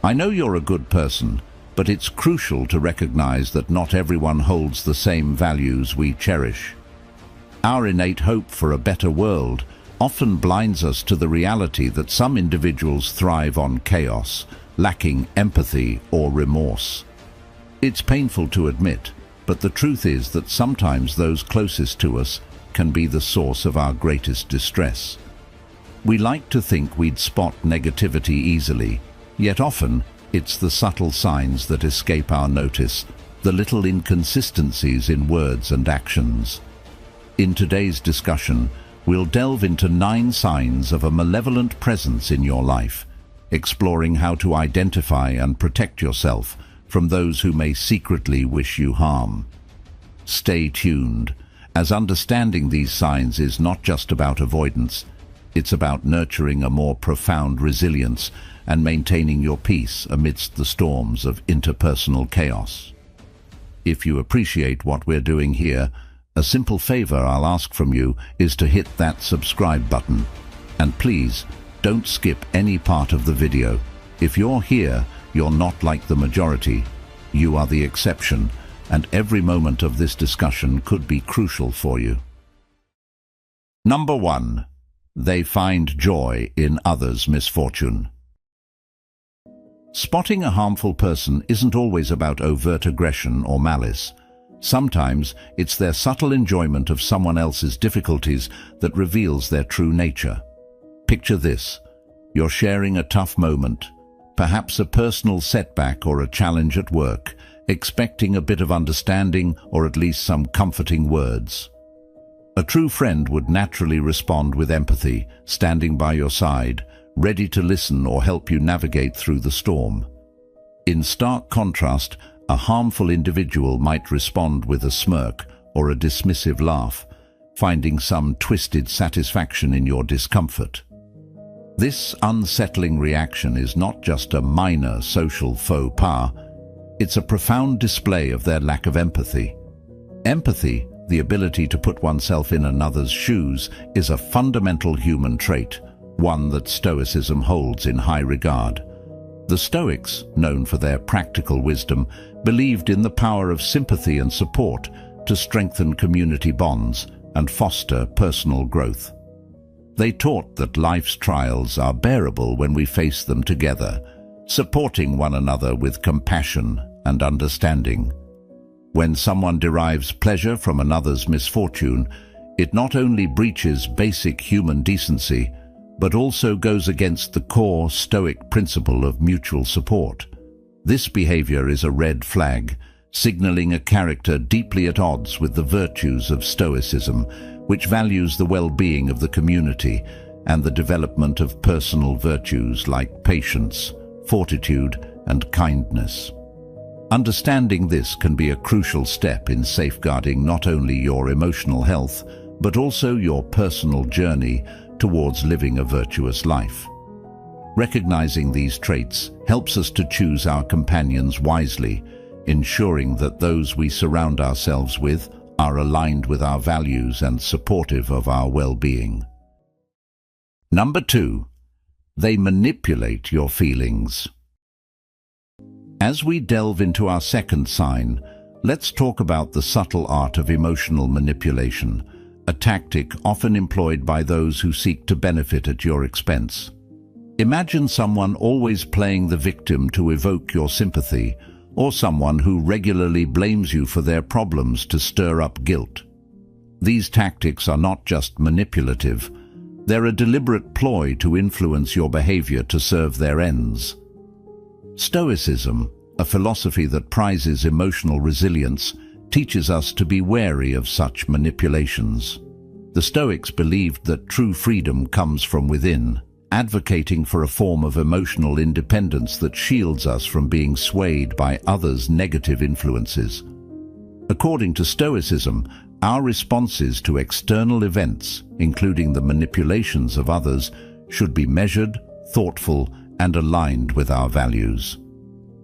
I know you're a good person, but it's crucial to recognize that not everyone holds the same values we cherish. Our innate hope for a better world often blinds us to the reality that some individuals thrive on chaos, lacking empathy or remorse. It's painful to admit, but the truth is that sometimes those closest to us can be the source of our greatest distress. We like to think we'd spot negativity easily, yet often it's the subtle signs that escape our notice, the little inconsistencies in words and actions. In today's discussion, we'll delve into 9 signs of a malevolent presence in your life, exploring how to identify and protect yourself from those who may secretly wish you harm. Stay tuned, as understanding these signs is not just about avoidance, it's about nurturing a more profound resilience and maintaining your peace amidst the storms of interpersonal chaos. If you appreciate what we're doing here, a simple favor I'll ask from you is to hit that subscribe button. And please, don't skip any part of the video. If you're here, you're not like the majority. You are the exception, and every moment of this discussion could be crucial for you. Number 1. They find joy in others' misfortune. Spotting a harmful person isn't always about overt aggression or malice. Sometimes it's their subtle enjoyment of someone else's difficulties that reveals their true nature. Picture this. You're sharing a tough moment, perhaps a personal setback or a challenge at work, expecting a bit of understanding or at least some comforting words. A true friend would naturally respond with empathy, standing by your side, ready to listen or help you navigate through the storm. In stark contrast, a harmful individual might respond with a smirk or a dismissive laugh, finding some twisted satisfaction in your discomfort. This unsettling reaction is not just a minor social faux pas, it's a profound display of their lack of empathy. Empathy, the ability to put oneself in another's shoes, is a fundamental human trait, one that Stoicism holds in high regard. The Stoics, known for their practical wisdom, believed in the power of sympathy and support to strengthen community bonds and foster personal growth. They taught that life's trials are bearable when we face them together, supporting one another with compassion and understanding. When someone derives pleasure from another's misfortune, it not only breaches basic human decency, but also goes against the core Stoic principle of mutual support. This behavior is a red flag, signaling a character deeply at odds with the virtues of Stoicism, which values the well-being of the community and the development of personal virtues like patience, fortitude, and kindness. Understanding this can be a crucial step in safeguarding not only your emotional health, but also your personal journey towards living a virtuous life. Recognizing these traits helps us to choose our companions wisely, ensuring that those we surround ourselves with are aligned with our values and supportive of our well-being. Number 2. They manipulate your feelings. As we delve into our second sign, let's talk about the subtle art of emotional manipulation, a tactic often employed by those who seek to benefit at your expense. Imagine someone always playing the victim to evoke your sympathy, or someone who regularly blames you for their problems to stir up guilt. These tactics are not just manipulative, they're a deliberate ploy to influence your behavior to serve their ends. Stoicism, a philosophy that prizes emotional resilience, teaches us to be wary of such manipulations. The Stoics believed that true freedom comes from within, advocating for a form of emotional independence that shields us from being swayed by others' negative influences. According to Stoicism, our responses to external events, including the manipulations of others, should be measured, thoughtful, and aligned with our values.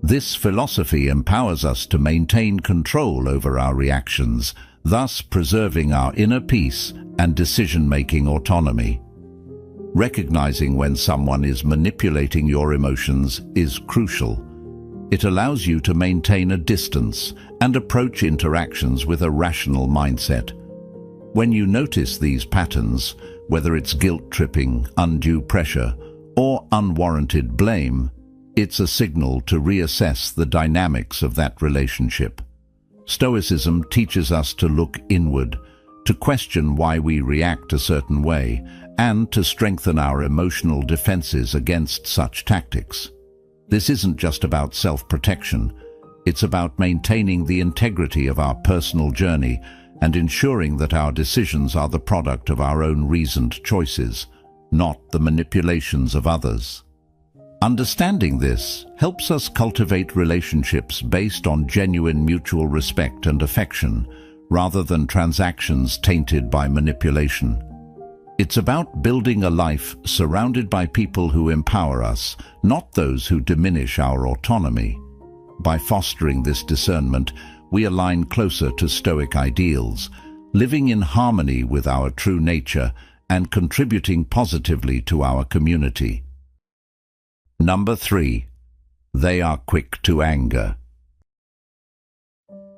This philosophy empowers us to maintain control over our reactions, thus preserving our inner peace and decision-making autonomy. Recognizing when someone is manipulating your emotions is crucial. It allows you to maintain a distance and approach interactions with a rational mindset. When you notice these patterns, whether it's guilt-tripping, undue pressure, or unwarranted blame, it's a signal to reassess the dynamics of that relationship. Stoicism teaches us to look inward, to question why we react a certain way, and to strengthen our emotional defenses against such tactics. This isn't just about self-protection. It's about maintaining the integrity of our personal journey and ensuring that our decisions are the product of our own reasoned choices, not the manipulations of others. Understanding this helps us cultivate relationships based on genuine mutual respect and affection, rather than transactions tainted by manipulation. It's about building a life surrounded by people who empower us, not those who diminish our autonomy. By fostering this discernment, we align closer to Stoic ideals, living in harmony with our true nature and contributing positively to our community. Number 3. They are quick to anger.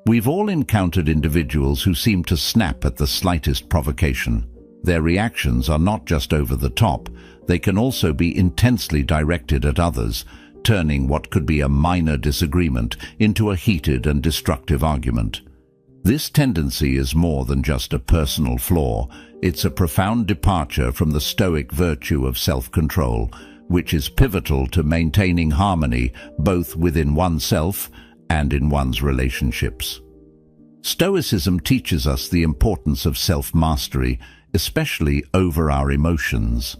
We've all encountered individuals who seem to snap at the slightest provocation. Their reactions are not just over the top, they can also be intensely directed at others, turning what could be a minor disagreement into a heated and destructive argument. This tendency is more than just a personal flaw. It's a profound departure from the Stoic virtue of self-control, which is pivotal to maintaining harmony both within oneself and in one's relationships. Stoicism teaches us the importance of self-mastery, especially over our emotions.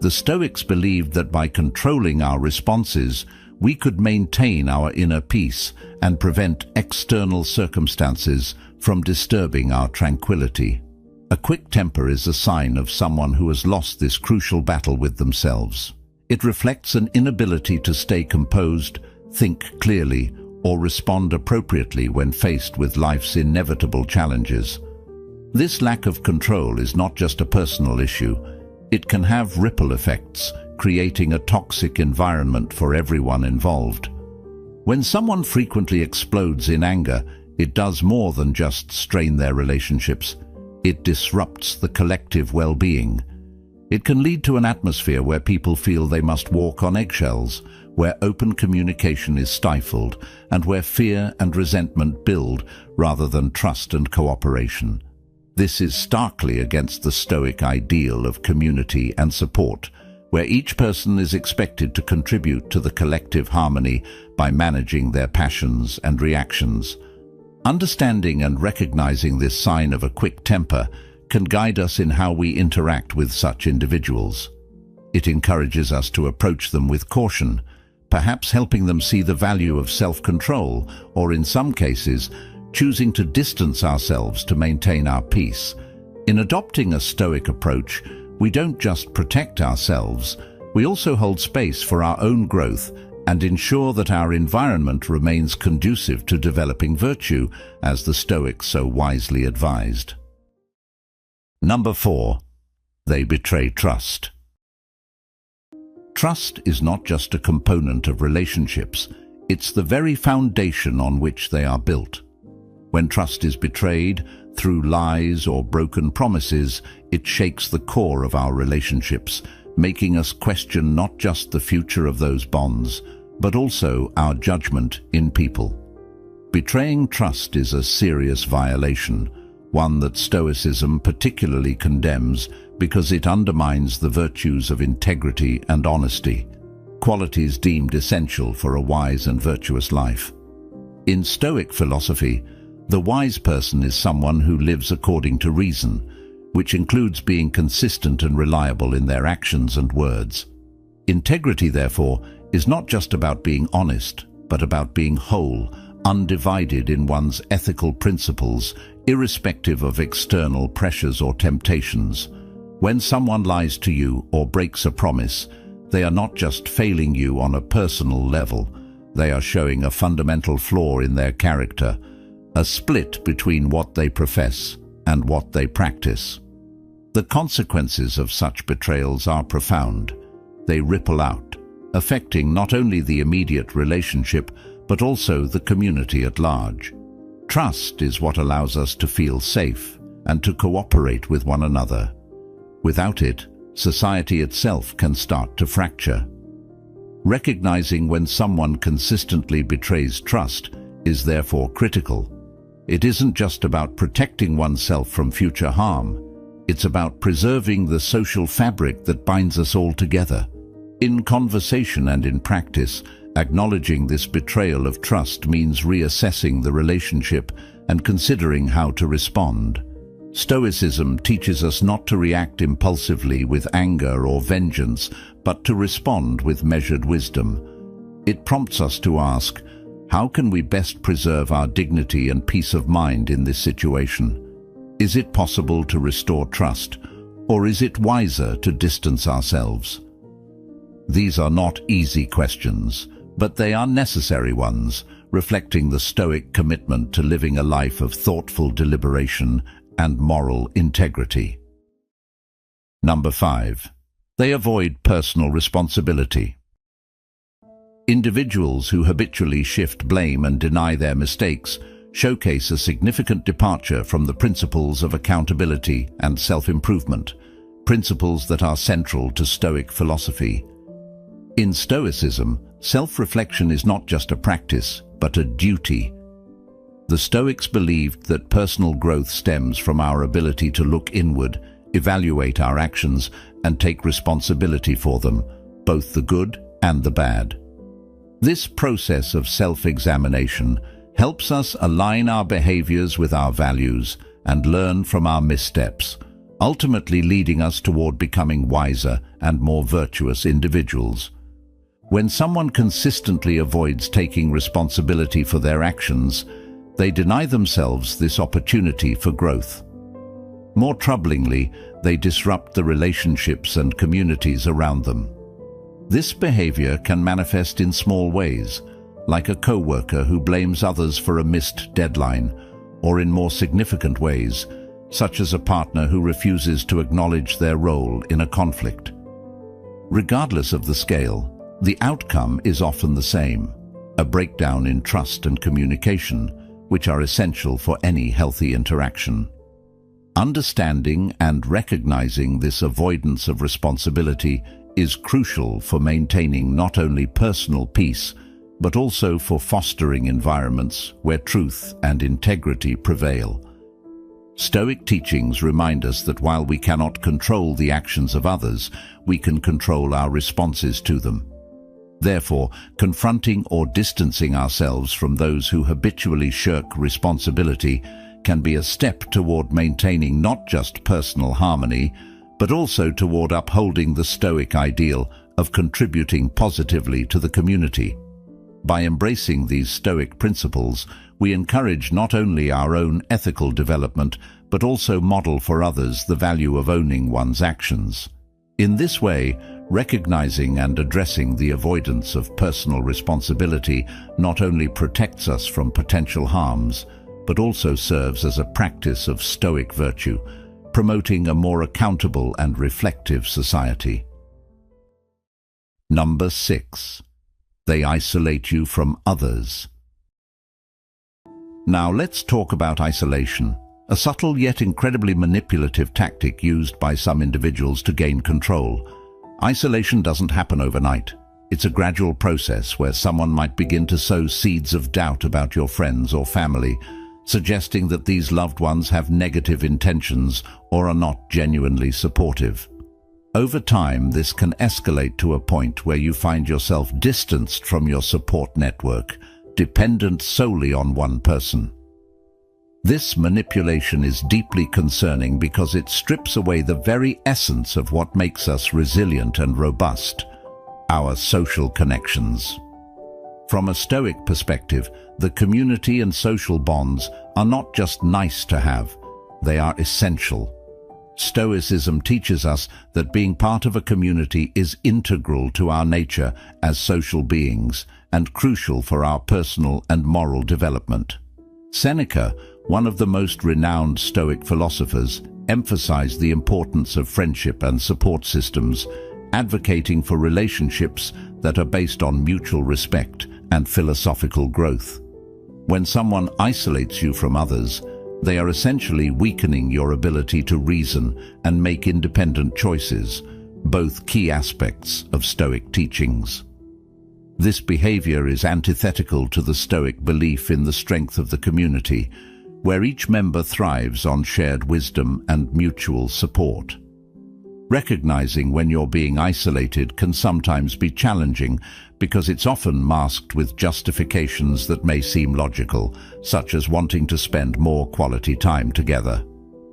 The Stoics believed that by controlling our responses, we could maintain our inner peace and prevent external circumstances from disturbing our tranquility. A quick temper is a sign of someone who has lost this crucial battle with themselves. It reflects an inability to stay composed, think clearly, or respond appropriately when faced with life's inevitable challenges. This lack of control is not just a personal issue. It can have ripple effects, creating a toxic environment for everyone involved. When someone frequently explodes in anger, it does more than just strain their relationships. It disrupts the collective well-being. It can lead to an atmosphere where people feel they must walk on eggshells, where open communication is stifled, and where fear and resentment build rather than trust and cooperation. This is starkly against the Stoic ideal of community and support, where each person is expected to contribute to the collective harmony by managing their passions and reactions. Understanding and recognizing this sign of a quick temper can guide us in how we interact with such individuals. It encourages us to approach them with caution, perhaps helping them see the value of self-control, or in some cases, choosing to distance ourselves to maintain our peace. In adopting a Stoic approach, we don't just protect ourselves, we also hold space for our own growth and ensure that our environment remains conducive to developing virtue, as the Stoics so wisely advised. Number 4. They betray trust. Trust is not just a component of relationships, it's the very foundation on which they are built. When trust is betrayed through lies or broken promises, it shakes the core of our relationships, making us question not just the future of those bonds, but also our judgment in people. Betraying trust is a serious violation, one that Stoicism particularly condemns because it undermines the virtues of integrity and honesty, qualities deemed essential for a wise and virtuous life. In Stoic philosophy, the wise person is someone who lives according to reason, which includes being consistent and reliable in their actions and words. Integrity, therefore, is not just about being honest, but about being whole, undivided in one's ethical principles, irrespective of external pressures or temptations. When someone lies to you or breaks a promise, they are not just failing you on a personal level, they are showing a fundamental flaw in their character, a split between what they profess and what they practice. The consequences of such betrayals are profound. They ripple out, affecting not only the immediate relationship, but also the community at large. Trust is what allows us to feel safe and to cooperate with one another. Without it, society itself can start to fracture. Recognizing when someone consistently betrays trust is therefore critical. It isn't just about protecting oneself from future harm. It's about preserving the social fabric that binds us all together. In conversation and in practice, acknowledging this betrayal of trust means reassessing the relationship and considering how to respond. Stoicism teaches us not to react impulsively with anger or vengeance, but to respond with measured wisdom. It prompts us to ask, how can we best preserve our dignity and peace of mind in this situation? Is it possible to restore trust, or is it wiser to distance ourselves? These are not easy questions, but they are necessary ones, reflecting the Stoic commitment to living a life of thoughtful deliberation and moral integrity. Number 5. They avoid personal responsibility. Individuals who habitually shift blame and deny their mistakes showcase a significant departure from the principles of accountability and self-improvement, principles that are central to Stoic philosophy. In Stoicism, self-reflection is not just a practice, but a duty. The Stoics believed that personal growth stems from our ability to look inward, evaluate our actions, and take responsibility for them, both the good and the bad. This process of self-examination helps us align our behaviors with our values and learn from our missteps, ultimately leading us toward becoming wiser and more virtuous individuals. When someone consistently avoids taking responsibility for their actions, they deny themselves this opportunity for growth. More troublingly, they disrupt the relationships and communities around them. This behavior can manifest in small ways, like a co-worker who blames others for a missed deadline, or in more significant ways, such as a partner who refuses to acknowledge their role in a conflict. Regardless of the scale, the outcome is often the same: a breakdown in trust and communication, which are essential for any healthy interaction. Understanding and recognizing this avoidance of responsibility is crucial for maintaining not only personal peace, but also for fostering environments where truth and integrity prevail. Stoic teachings remind us that while we cannot control the actions of others, we can control our responses to them. Therefore, confronting or distancing ourselves from those who habitually shirk responsibility can be a step toward maintaining not just personal harmony, but also toward upholding the Stoic ideal of contributing positively to the community. By embracing these Stoic principles, we encourage not only our own ethical development, but also model for others the value of owning one's actions. In this way, recognizing and addressing the avoidance of personal responsibility not only protects us from potential harms, but also serves as a practice of Stoic virtue, promoting a more accountable and reflective society. Number 6. They isolate you from others. Now let's talk about isolation, a subtle yet incredibly manipulative tactic used by some individuals to gain control. Isolation doesn't happen overnight. It's a gradual process where someone might begin to sow seeds of doubt about your friends or family, suggesting that these loved ones have negative intentions or are not genuinely supportive. Over time, this can escalate to a point where you find yourself distanced from your support network, dependent solely on one person. This manipulation is deeply concerning because it strips away the very essence of what makes us resilient and robust: our social connections. From a Stoic perspective, the community and social bonds are not just nice to have, they are essential. Stoicism teaches us that being part of a community is integral to our nature as social beings and crucial for our personal and moral development. Seneca, one of the most renowned Stoic philosophers, emphasize the importance of friendship and support systems, advocating for relationships that are based on mutual respect and philosophical growth. When someone isolates you from others, they are essentially weakening your ability to reason and make independent choices, both key aspects of Stoic teachings. This behavior is antithetical to the Stoic belief in the strength of the community, where each member thrives on shared wisdom and mutual support. Recognizing when you're being isolated can sometimes be challenging because it's often masked with justifications that may seem logical, such as wanting to spend more quality time together.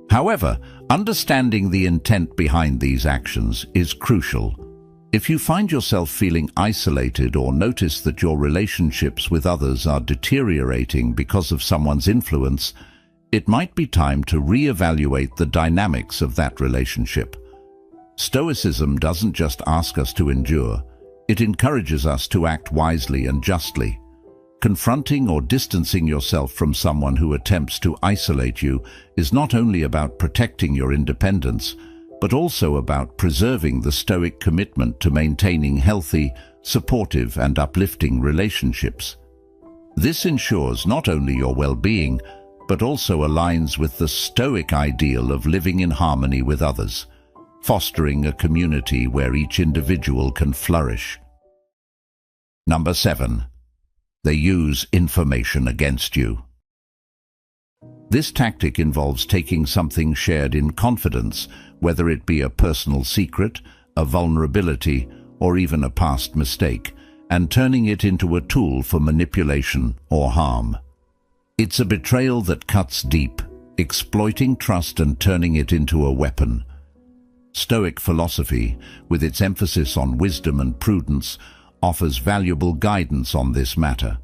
However, understanding the intent behind these actions is crucial. If you find yourself feeling isolated or notice that your relationships with others are deteriorating because of someone's influence, it might be time to reevaluate the dynamics of that relationship. Stoicism doesn't just ask us to endure, it encourages us to act wisely and justly. Confronting or distancing yourself from someone who attempts to isolate you is not only about protecting your independence, but also about preserving the Stoic commitment to maintaining healthy, supportive, and uplifting relationships. This ensures not only your well-being, but also aligns with the Stoic ideal of living in harmony with others, fostering a community where each individual can flourish. Number 7. They use information against you. This tactic involves taking something shared in confidence, whether it be a personal secret, a vulnerability, or even a past mistake, and turning it into a tool for manipulation or harm. It's a betrayal that cuts deep, exploiting trust and turning it into a weapon. Stoic philosophy, with its emphasis on wisdom and prudence, offers valuable guidance on this matter.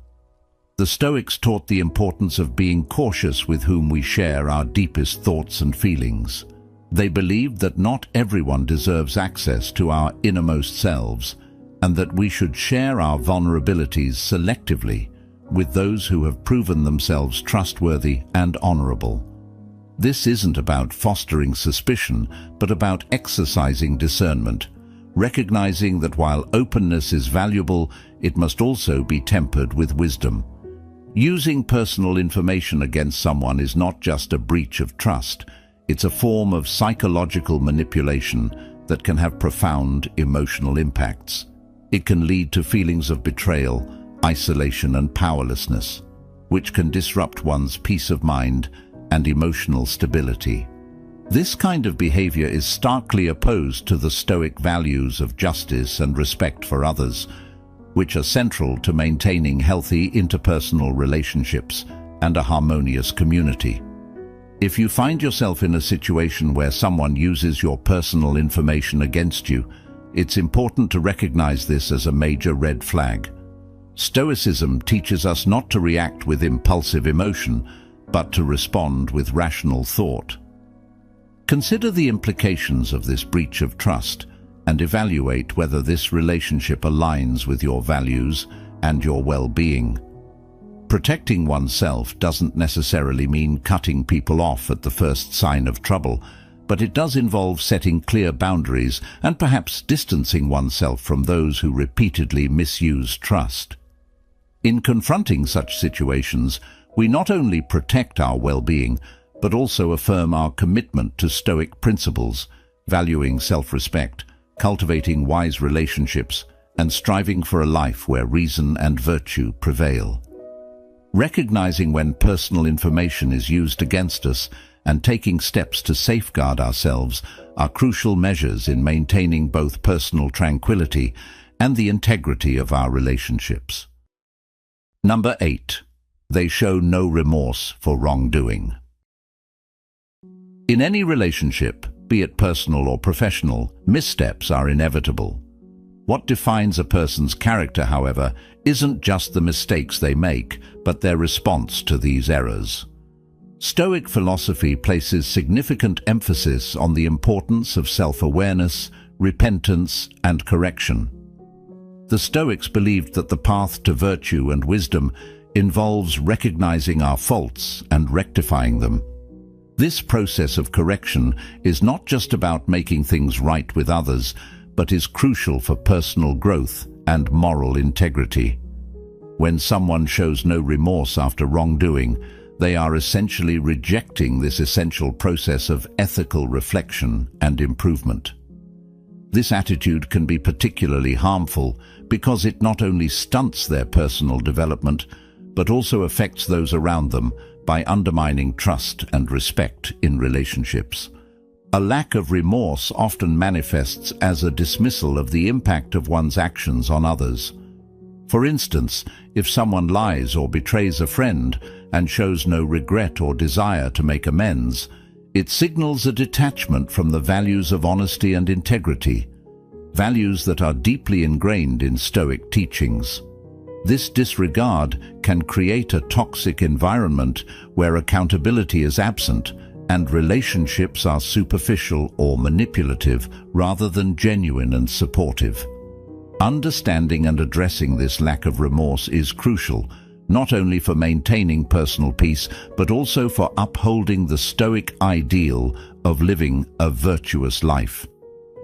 The Stoics taught the importance of being cautious with whom we share our deepest thoughts and feelings. They believed that not everyone deserves access to our innermost selves, and that we should share our vulnerabilities selectively with those who have proven themselves trustworthy and honorable. This isn't about fostering suspicion, but about exercising discernment, recognizing that while openness is valuable, it must also be tempered with wisdom. Using personal information against someone is not just a breach of trust, it's a form of psychological manipulation that can have profound emotional impacts. It can lead to feelings of betrayal, isolation, and powerlessness, which can disrupt one's peace of mind and emotional stability. This kind of behavior is starkly opposed to the Stoic values of justice and respect for others, which are central to maintaining healthy interpersonal relationships and a harmonious community. If you find yourself in a situation where someone uses your personal information against you, it's important to recognize this as a major red flag. Stoicism teaches us not to react with impulsive emotion, but to respond with rational thought. Consider the implications of this breach of trust and evaluate whether this relationship aligns with your values and your well-being. Protecting oneself doesn't necessarily mean cutting people off at the first sign of trouble, but it does involve setting clear boundaries and perhaps distancing oneself from those who repeatedly misuse trust. In confronting such situations, we not only protect our well-being, but also affirm our commitment to Stoic principles, valuing self-respect, cultivating wise relationships, and striving for a life where reason and virtue prevail. Recognizing when personal information is used against us and taking steps to safeguard ourselves are crucial measures in maintaining both personal tranquility and the integrity of our relationships. Number 8. They show no remorse for wrongdoing. In any relationship, be it personal or professional, missteps are inevitable. What defines a person's character, however, isn't just the mistakes they make, but their response to these errors. Stoic philosophy places significant emphasis on the importance of self-awareness, repentance, and correction. The Stoics believed that the path to virtue and wisdom involves recognizing our faults and rectifying them. This process of correction is not just about making things right with others, but is crucial for personal growth and moral integrity. When someone shows no remorse after wrongdoing, they are essentially rejecting this essential process of ethical reflection and improvement. This attitude can be particularly harmful because it not only stunts their personal development, but also affects those around them by undermining trust and respect in relationships. A lack of remorse often manifests as a dismissal of the impact of one's actions on others. For instance, if someone lies or betrays a friend and shows no regret or desire to make amends, it signals a detachment from the values of honesty and integrity, values that are deeply ingrained in Stoic teachings. This disregard can create a toxic environment where accountability is absent and relationships are superficial or manipulative rather than genuine and supportive. Understanding and addressing this lack of remorse is crucial, not only for maintaining personal peace, but also for upholding the Stoic ideal of living a virtuous life.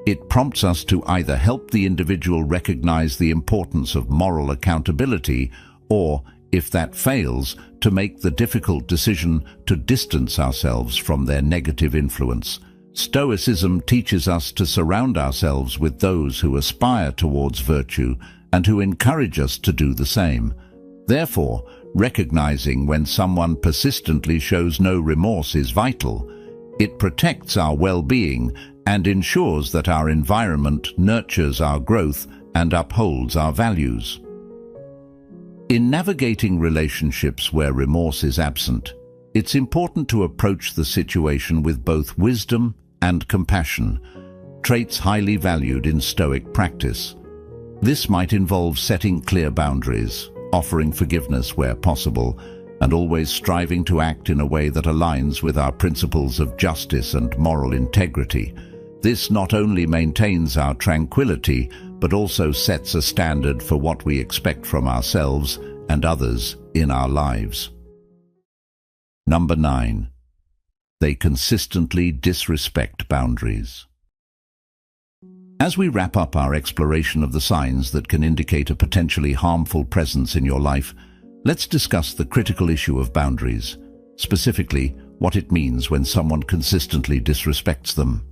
It prompts us to either help the individual recognize the importance of moral accountability, or, if that fails, to make the difficult decision to distance ourselves from their negative influence. Stoicism teaches us to surround ourselves with those who aspire towards virtue and who encourage us to do the same. Therefore, recognizing when someone persistently shows no remorse is vital. It protects our well-being and ensures that our environment nurtures our growth and upholds our values. In navigating relationships where remorse is absent, it's important to approach the situation with both wisdom and compassion, traits highly valued in Stoic practice. This might involve setting clear boundaries, offering forgiveness where possible, and always striving to act in a way that aligns with our principles of justice and moral integrity. This not only maintains our tranquility, but also sets a standard for what we expect from ourselves and others in our lives. Number 9. They consistently disrespect boundaries. As we wrap up our exploration of the signs that can indicate a potentially harmful presence in your life, let's discuss the critical issue of boundaries, specifically what it means when someone consistently disrespects them.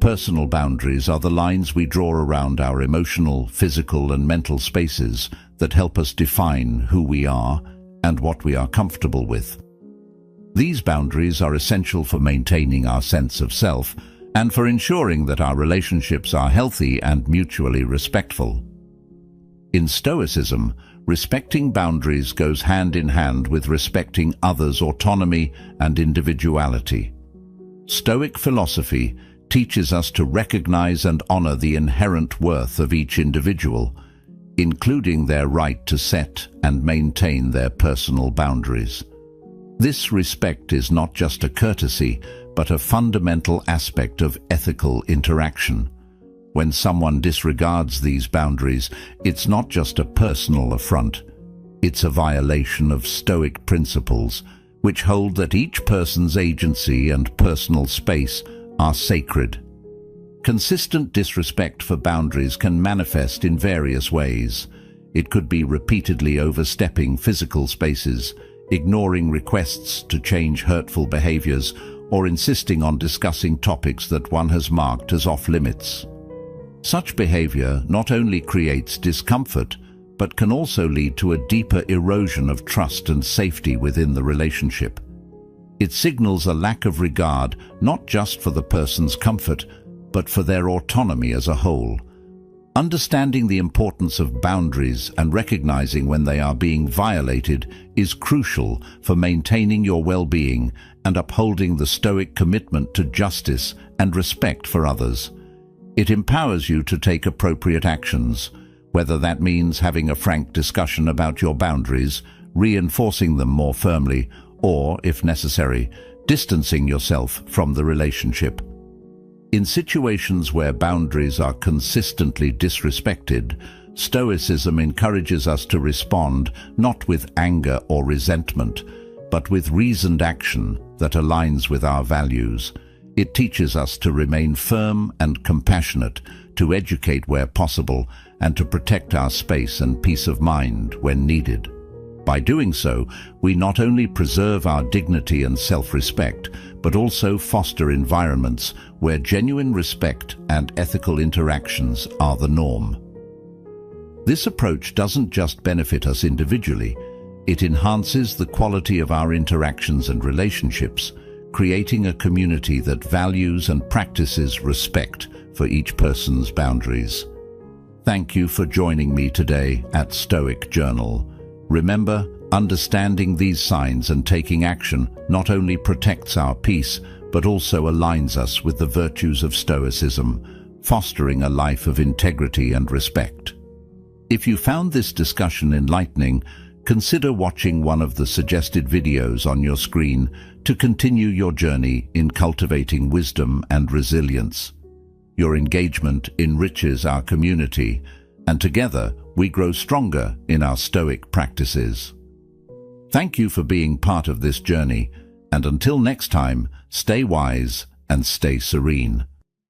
Personal boundaries are the lines we draw around our emotional, physical, and mental spaces that help us define who we are and what we are comfortable with. These boundaries are essential for maintaining our sense of self and for ensuring that our relationships are healthy and mutually respectful. In Stoicism, respecting boundaries goes hand in hand with respecting others' autonomy and individuality. Stoic philosophy teaches us to recognize and honor the inherent worth of each individual, including their right to set and maintain their personal boundaries. This respect is not just a courtesy, but a fundamental aspect of ethical interaction. When someone disregards these boundaries, it's not just a personal affront. It's a violation of Stoic principles, which hold that each person's agency and personal space are sacred. Consistent disrespect for boundaries can manifest in various ways. It could be repeatedly overstepping physical spaces, ignoring requests to change hurtful behaviors, or insisting on discussing topics that one has marked as off-limits. Such behavior not only creates discomfort, but can also lead to a deeper erosion of trust and safety within the relationship. It signals a lack of regard not just for the person's comfort, but for their autonomy as a whole. Understanding the importance of boundaries and recognizing when they are being violated is crucial for maintaining your well-being and upholding the Stoic commitment to justice and respect for others. It empowers you to take appropriate actions, whether that means having a frank discussion about your boundaries, reinforcing them more firmly, or, if necessary, distancing yourself from the relationship. In situations where boundaries are consistently disrespected, Stoicism encourages us to respond not with anger or resentment, but with reasoned action, that aligns with our values. It teaches us to remain firm and compassionate, to educate where possible, and to protect our space and peace of mind when needed. By doing so, we not only preserve our dignity and self-respect, but also foster environments where genuine respect and ethical interactions are the norm. This approach doesn't just benefit us individually, it enhances the quality of our interactions and relationships, creating a community that values and practices respect for each person's boundaries. Thank you for joining me today at Stoic Journal. Remember, understanding these signs and taking action not only protects our peace, but also aligns us with the virtues of Stoicism, fostering a life of integrity and respect. If you found this discussion enlightening, consider watching one of the suggested videos on your screen to continue your journey in cultivating wisdom and resilience. Your engagement enriches our community, and together we grow stronger in our Stoic practices. Thank you for being part of this journey, and until next time, stay wise and stay serene.